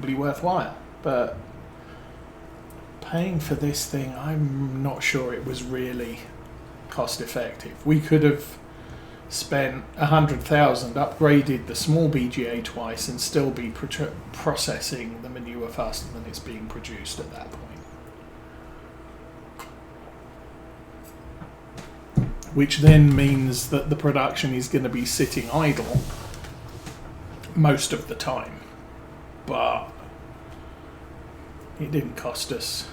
reasonably worthwhile. But paying for this thing, I'm not sure it was really cost effective. We could have spent 100,000, upgraded the small BGA twice, and still be processing the manure faster than it's being produced at that point. Which then means that the production is going to be sitting idle most of the time. But it didn't cost us.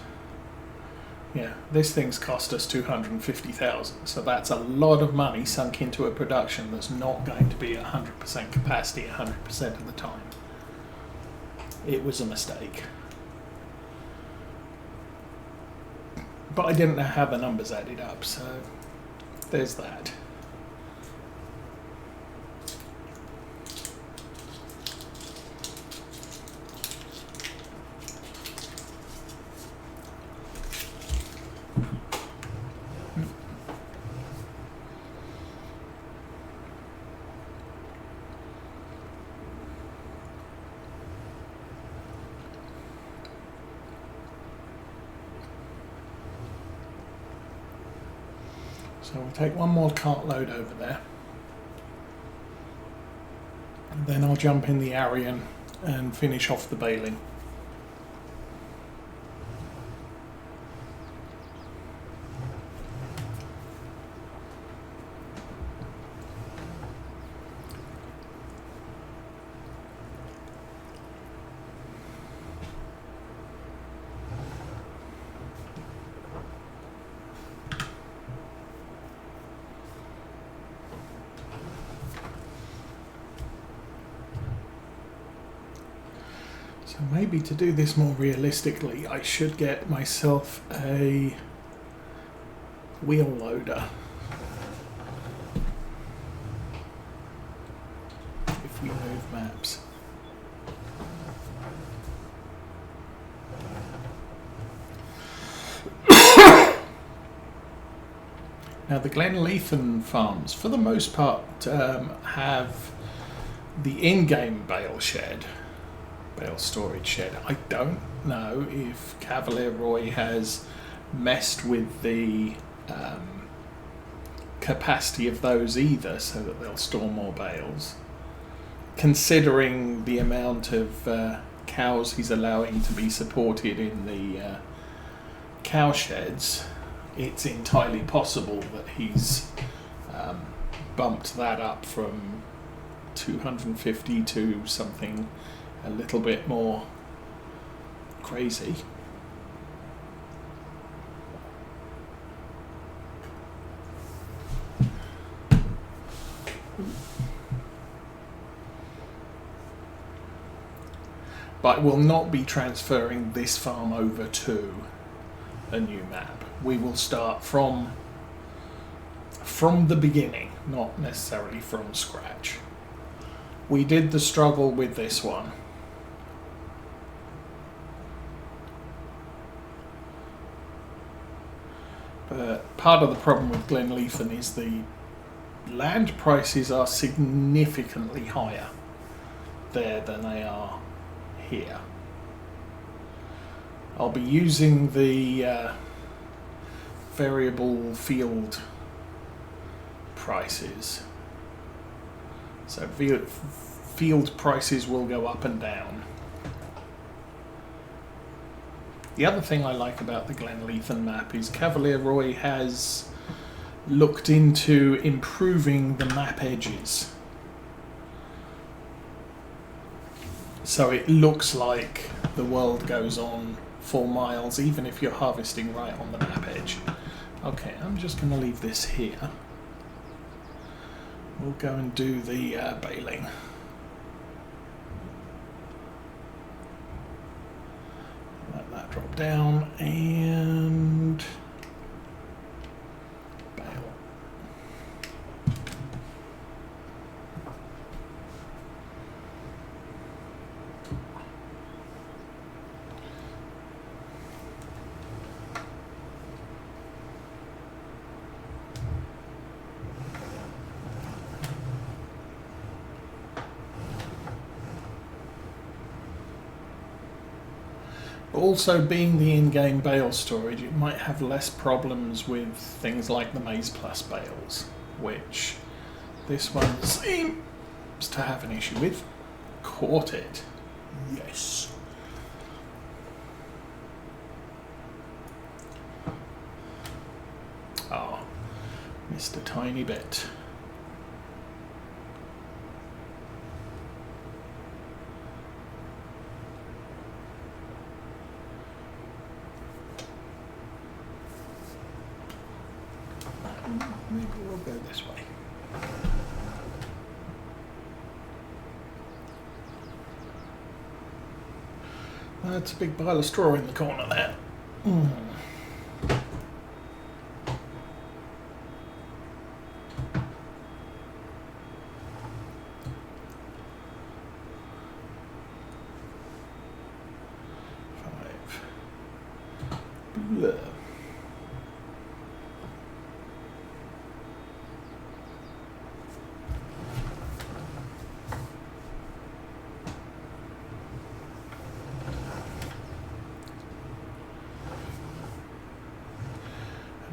Yeah, this thing's cost us 250,000. So that's a lot of money sunk into a production that's not going to be 100% capacity 100% of the time. It was a mistake. But I didn't know how the numbers added up, so there's that. So we'll take one more cartload over there. And then I'll jump in the Arian and finish off the baling. So maybe to do this more realistically, I should get myself a wheel loader. If we move maps. Now the Glenleithan farms, for the most part, have the in-game bale shed. Bale storage shed. I don't know if Cavalier Roy has messed with the capacity of those either, so that they'll store more bales. Considering the amount of cows he's allowing to be supported in the cow sheds, it's entirely possible that he's bumped that up from 250 to something a little bit more crazy. But we'll not be transferring this farm over to a new map. We will start from the beginning, not necessarily from scratch. We did the struggle with this one. But part of the problem with Glenleithan is the land prices are significantly higher there than they are here. I'll be using the variable field prices. So field prices will go up and down. The other thing I like about the Glenleithan map is Cavalier Roy has looked into improving the map edges. So it looks like the world goes on 4 miles, even if you're harvesting right on the map edge. Okay, I'm just going to leave this here. We'll go and do the baling. Let that drop down and bale. Also, being the in-game bale storage, it might have less problems with things like the Maize Plus bales, which this one seems to have an issue with. Caught it. Yes. Oh, missed a tiny bit. Maybe we'll go this way. That's a big pile of straw in the corner there. Mm. Blah.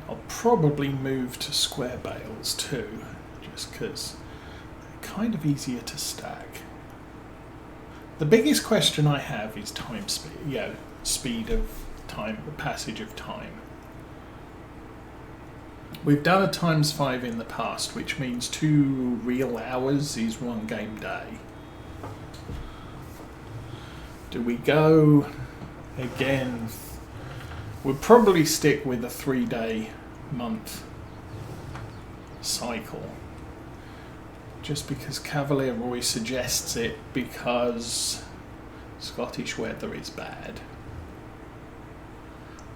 I'll probably move to square bales too, just because they're kind of easier to stack. The biggest question I have is time speed, speed of time, the passage of time. We've done a ×5 in the past, which means 2 real hours is 1 game day. Do we go again? We'll probably stick with a 3-day month cycle, just because Cavalier Roy suggests it, because Scottish weather is bad,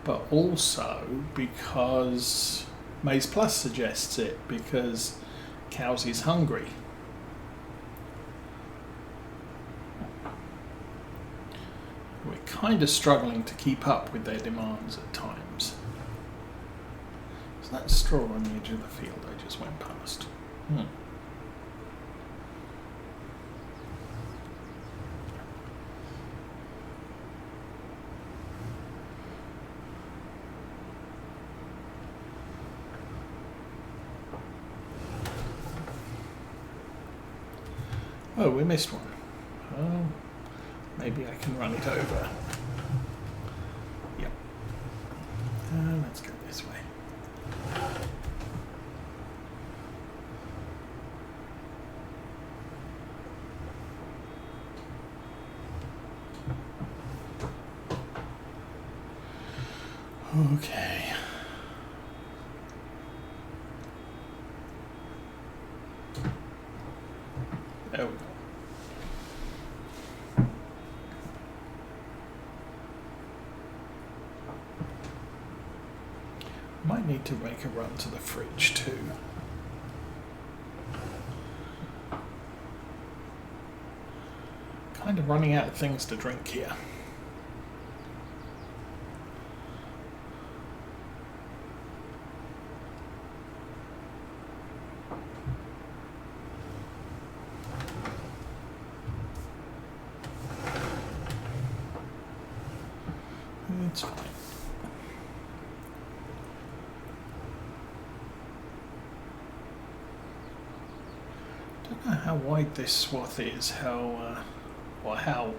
but also because Maize Plus suggests it, because cows is hungry. We're kind of struggling to keep up with their demands at times. Is that straw on the edge of the field I just went past? Oh, we missed one. Oh, maybe I can run it over. Yep. Let's go this way. Okay. There we go. Might need to make a run to the fridge too. Kind of running out of things to drink here. It's fine. Don't know how wide this swath is, or how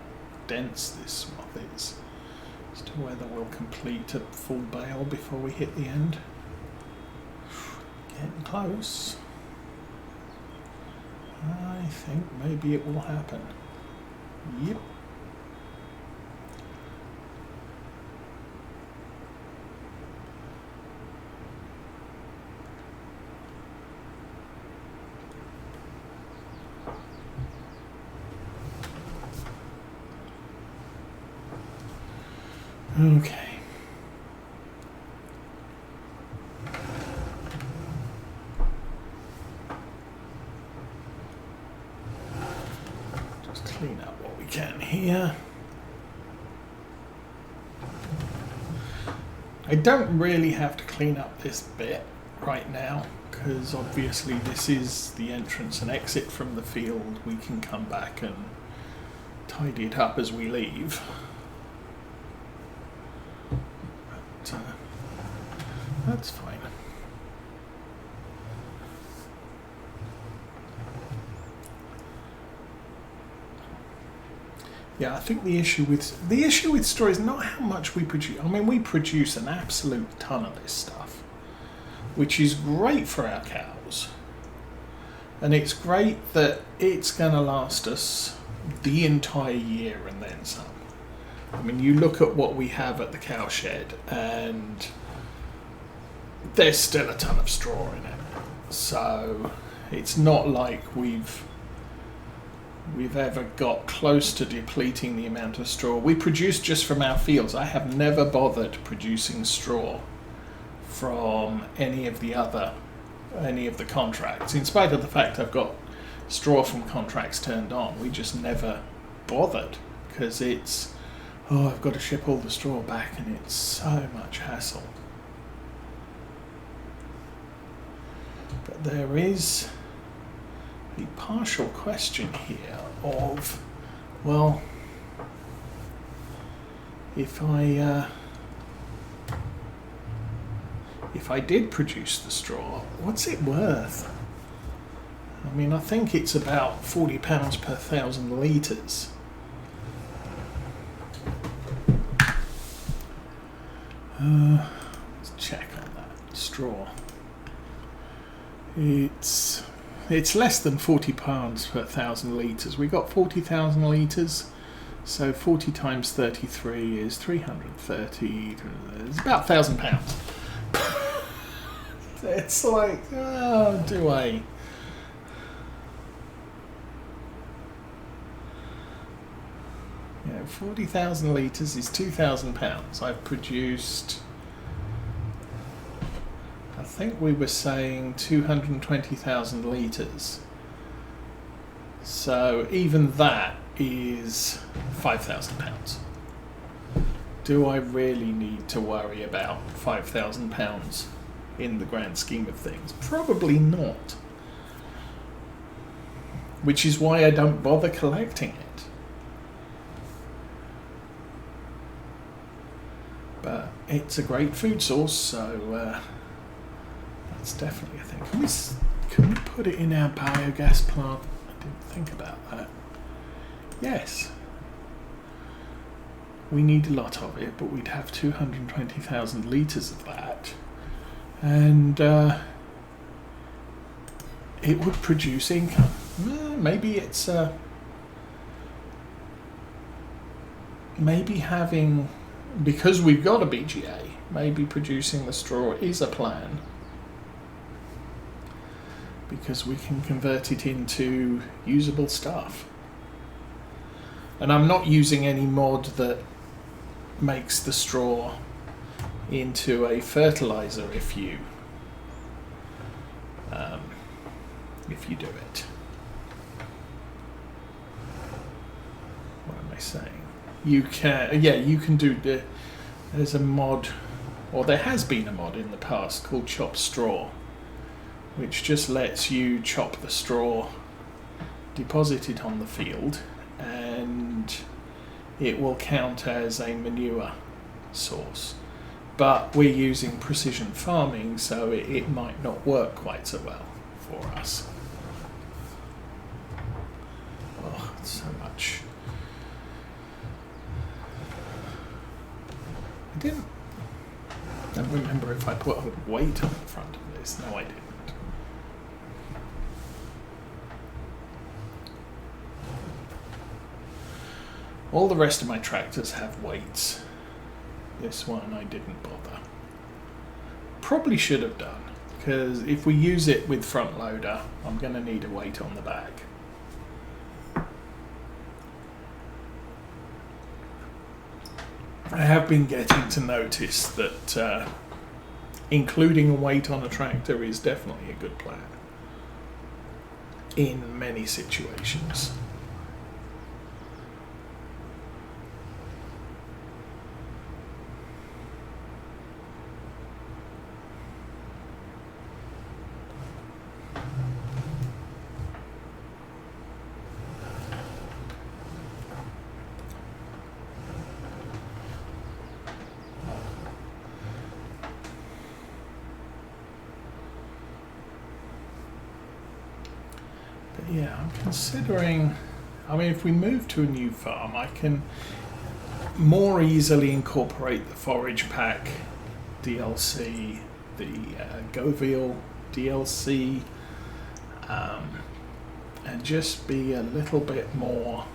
dense this swath is, as to whether we'll complete a full bale before we hit the end. Getting close. I think maybe it will happen. Yep. Okay. Just clean up what we can here. I don't really have to clean up this bit right now, because obviously this is the entrance and exit from the field. We can come back and tidy it up as we leave. That's fine. Yeah, I think the issue with straw is not how much we produce. I mean, we produce an absolute ton of this stuff, which is great for our cows. And it's great that it's going to last us the entire year and then some. I mean, you look at what we have at the cow shed and there's still a ton of straw in it. So it's not like we've ever got close to depleting the amount of straw we produce just from our fields. I have never bothered producing straw from any of the contracts, in spite of the fact I've got straw from contracts turned on. We just never bothered because I've got to ship all the straw back and it's so much hassle. But there is the partial question here of, well, if I did produce the straw, what's it worth? I mean, I think it's about £40 per 1,000 litres. Let's check on that straw. It's less than £40 per 1,000 litres. We got 40,000 litres, so 40 times 33 is 330. It's about £1,000. It's like, oh, do I? Yeah, 40,000 litres is £2,000. I've produced, I think we were saying 220,000 litres. So even that is £5,000. Do I really need to worry about £5,000 in the grand scheme of things? Probably not. Which is why I don't bother collecting it. But it's a great food source, so that's definitely a thing. Can we put it in our biogas plant? I didn't think about that. Yes. We need a lot of it, but we'd have 220,000 litres of that. And it would produce income. Maybe it's maybe having, because we've got a BGA, maybe producing the straw is a plan, because we can convert it into usable stuff. And I'm not using any mod that makes the straw into a fertilizer if you do it. What am I saying? You can do there's a mod, or there has been a mod in the past called Chop Straw, which just lets you chop the straw, deposit it on the field, and it will count as a manure source. But we're using precision farming, so it might not work quite so well for us. Oh, it's so much. I don't remember if I put a weight on the front of this. No, I didn't. All the rest of my tractors have weights. This one I didn't bother. Probably should have done, because if we use it with front loader, I'm going to need a weight on the back. I have been getting to notice that including a weight on a tractor is definitely a good plan in many situations. yeah, I'm considering, I mean, if we move to a new farm, I can more easily incorporate the forage pack DLC, the Govial DLC, and just be a little bit more.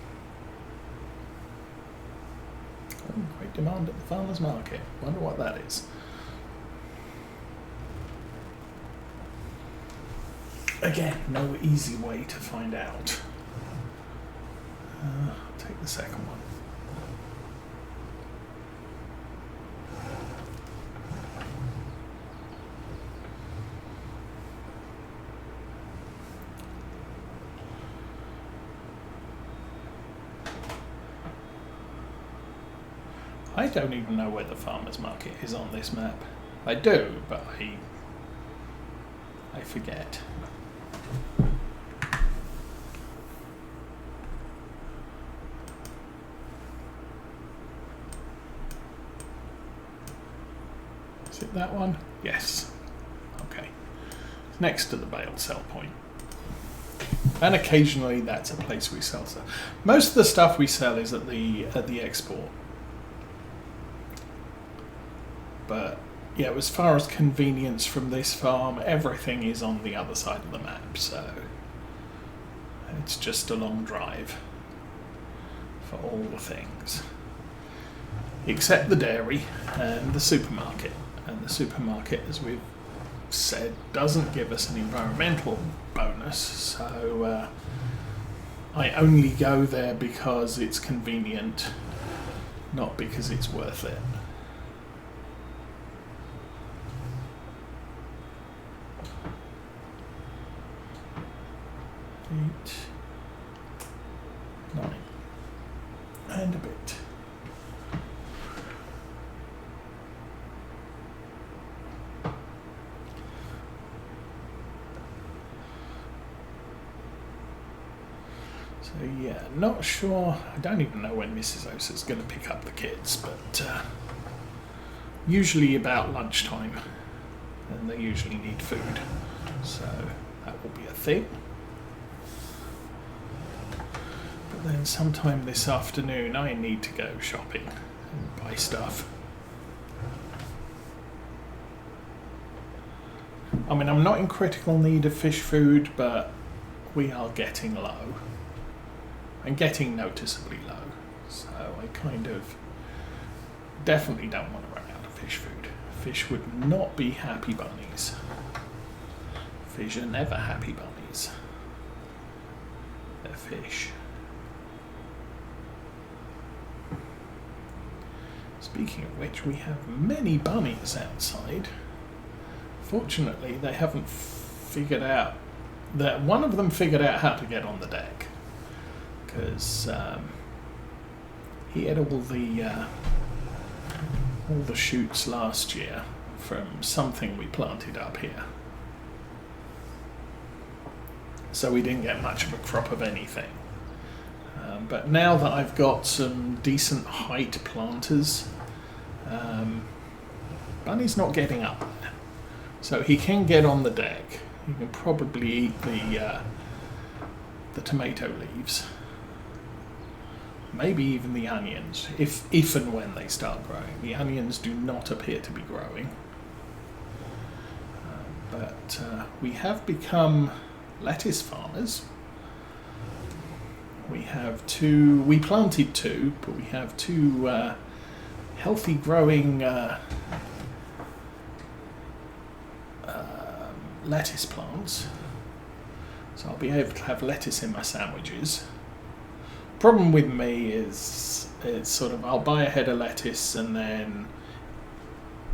Oh, great demand at the farmers market. Wonder what that is. Again, no easy way to find out. I'll take the second one. I don't even know where the farmers market is on this map. I do, but I forget. Is it that one? Yes. Okay. It's next to the bale sell point. And occasionally that's a place we sell stuff. Most of the stuff we sell is at the export. But yeah, as far as convenience from this farm, everything is on the other side of the map, so it's just a long drive for all the things. Except the dairy and the supermarket. And the supermarket, as we've said, doesn't give us an environmental bonus, so I only go there because it's convenient, not because it's worth it. 8, 9, and a bit. So yeah, not sure. I don't even know when Mrs. Osa's going to pick up the kids, but usually about lunchtime, and they usually need food, so that will be a thing. But then sometime this afternoon I need to go shopping and buy stuff. I mean, I'm not in critical need of fish food, but we are getting low. And getting noticeably low. So I kind of definitely don't want to run out of fish food. Fish would not be happy bunnies. Fish are never happy bunnies. They're fish. Speaking of which, we have many bunnies outside. Fortunately, they haven't figured out that one of them figured out how to get on the deck, because he had all the shoots last year from something we planted up here, so we didn't get much of a crop of anything. But now that I've got some decent height planters, Bunny's not getting up there. So he can get on the deck. He can probably eat the tomato leaves. Maybe even the onions, if and when they start growing. The onions do not appear to be growing. But we have become lettuce farmers. We have we planted 2, but we have 2 healthy growing lettuce plants. So I'll be able to have lettuce in my sandwiches. Problem with me is it's sort of, I'll buy a head of lettuce and then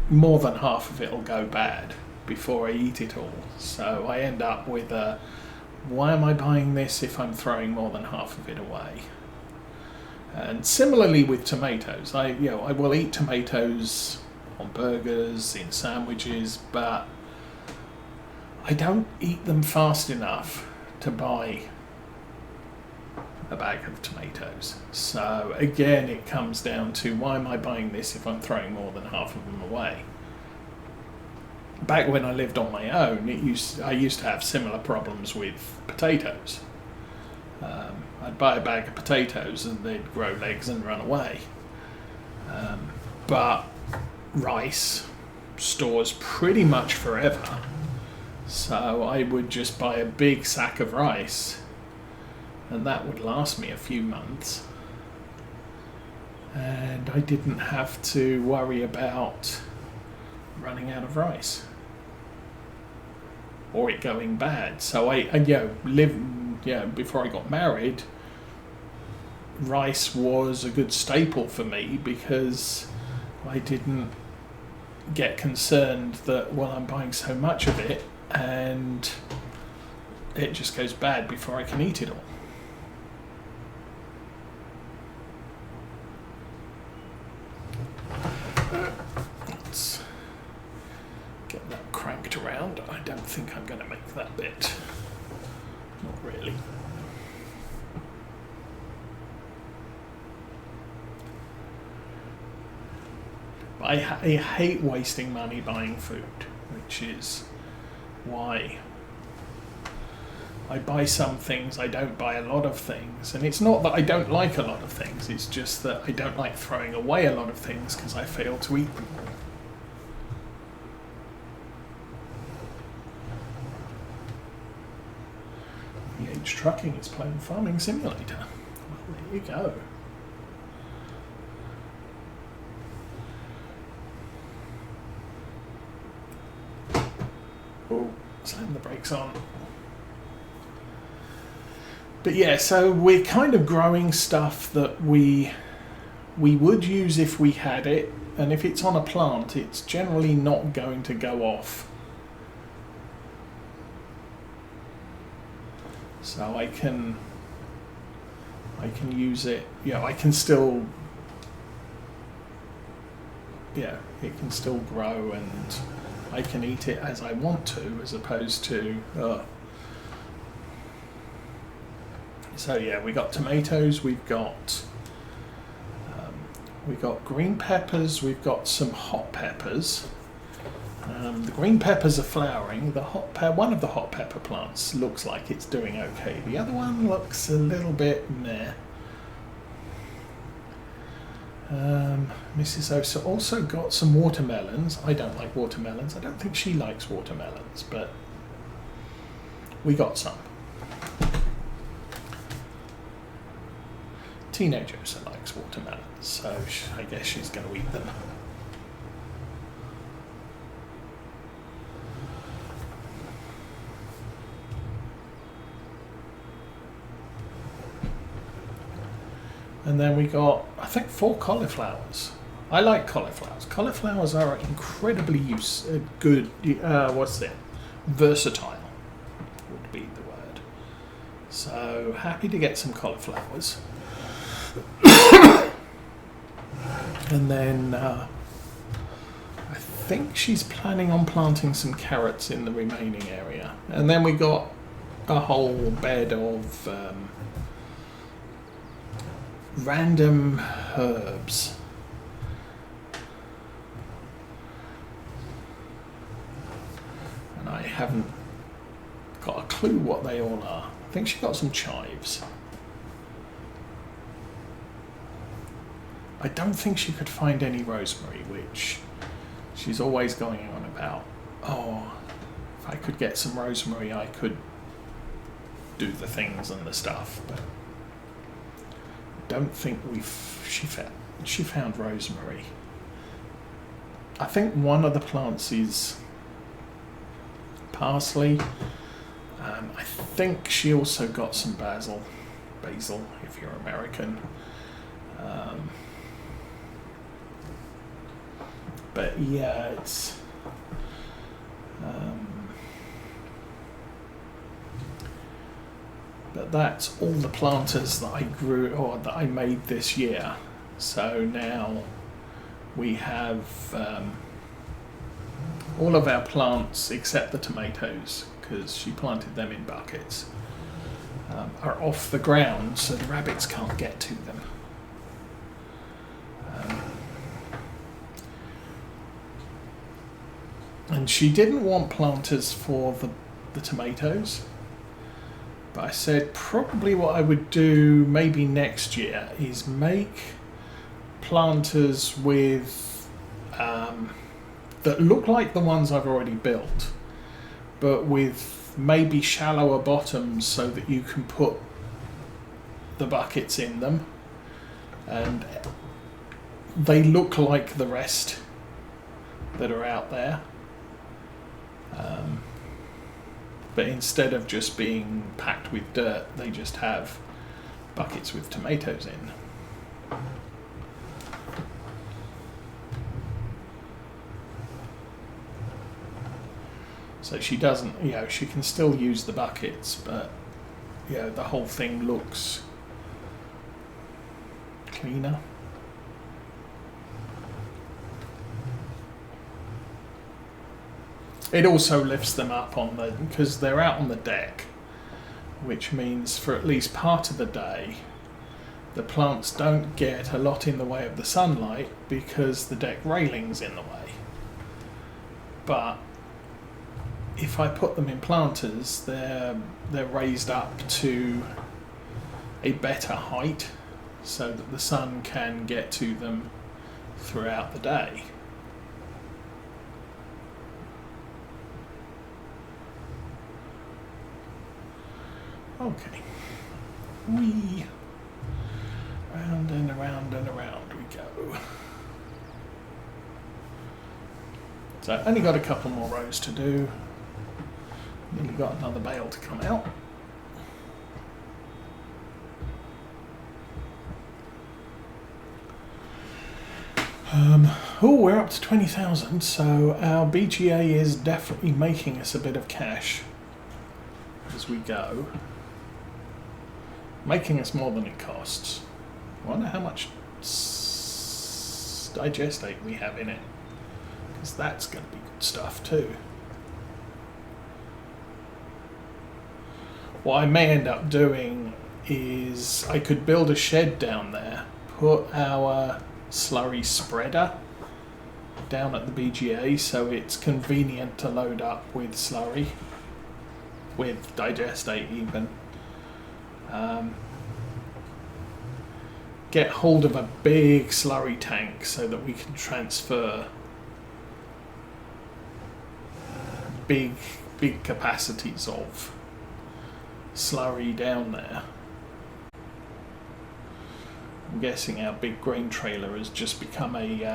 more than half of it will go bad before I eat it all. So I end up with why am I buying this if I'm throwing more than half of it away? And similarly with tomatoes, I will eat tomatoes on burgers, in sandwiches, but I don't eat them fast enough to buy a bag of tomatoes. So again, it comes down to, why am I buying this if I'm throwing more than half of them away? Back when I lived on my own, I used to have similar problems with potatoes. I'd buy a bag of potatoes and they'd grow legs and run away. But rice stores pretty much forever. So I would just buy a big sack of rice and that would last me a few months. And I didn't have to worry about running out of rice or it going bad. So before I got married, rice was a good staple for me because I didn't get concerned that, well, I'm buying so much of it and it just goes bad before I can eat it all. Let's get that cranked around. I don't think I'm going to make that bit. Not really. I hate wasting money buying food, which is why I buy some things, I don't buy a lot of things. And it's not that I don't like a lot of things, it's just that I don't like throwing away a lot of things because I fail to eat them all. VH Trucking is playing Farming Simulator. Well, there you go. Oh, slam the brakes on. But yeah, so we're kind of growing stuff that we would use if we had it, and if it's on a plant, it's generally not going to go off. So I can use it. Yeah, I can still. Yeah, it can still grow, and I can eat it as I want to, as opposed to. So yeah, we got tomatoes, we've got green peppers, we've got some hot peppers. The green peppers are flowering. One of the hot pepper plants looks like it's doing okay. The other one looks a little bit meh. Mrs. Osa also got some watermelons. I don't like watermelons. I don't think she likes watermelons, but we got some. Teenage Osa likes watermelons, so I guess she's going to eat them. And then we got, I think, 4 cauliflowers. I like cauliflowers. Cauliflowers are incredibly good, versatile would be the word. So happy to get some cauliflowers. And then I think she's planning on planting some carrots in the remaining area. And then we got a whole bed of random herbs. And I haven't got a clue what they all are. I think she got some chives. I don't think she could find any rosemary, which she's always going on about. Oh, if I could get some rosemary, I could do the things and the stuff, but I don't think she found rosemary. I think one of the plants is parsley. I think she also got some basil if you're American. But yeah, it's but that's all the planters that I grew or that I made this year. So now we have all of our plants except the tomatoes, because she planted them in buckets, are off the ground, so the rabbits can't get to them. And she didn't want planters for the tomatoes, But I said probably what I would do maybe next year is make planters with that look like the ones I've already built, but with maybe shallower bottoms so that you can put the buckets in them and they look like the rest that are out there. But instead of just being packed with dirt, they just have buckets with tomatoes in. So she doesn't, she can still use the buckets, but the whole thing looks cleaner. It also lifts them up because they're out on the deck, which means for at least part of the day the plants don't get a lot in the way of the sunlight because the deck railing's in the way. But if I put them in planters, they're raised up to a better height so that the sun can get to them throughout the day. Okay, round and around and around we go. So I've only got a couple more rows to do. Then we've got another bale to come out. We're up to 20,000, so our BGA is definitely making us a bit of cash as we go. Making us more than it costs. I wonder how much digestate we have in it, because that's going to be good stuff too. What I may end up doing is I could build a shed down there, put our slurry spreader down at the BGA so it's convenient to load up with slurry, with digestate even. Get hold of a big slurry tank so that we can transfer big capacities of slurry down there. I'm guessing our big grain trailer has just become a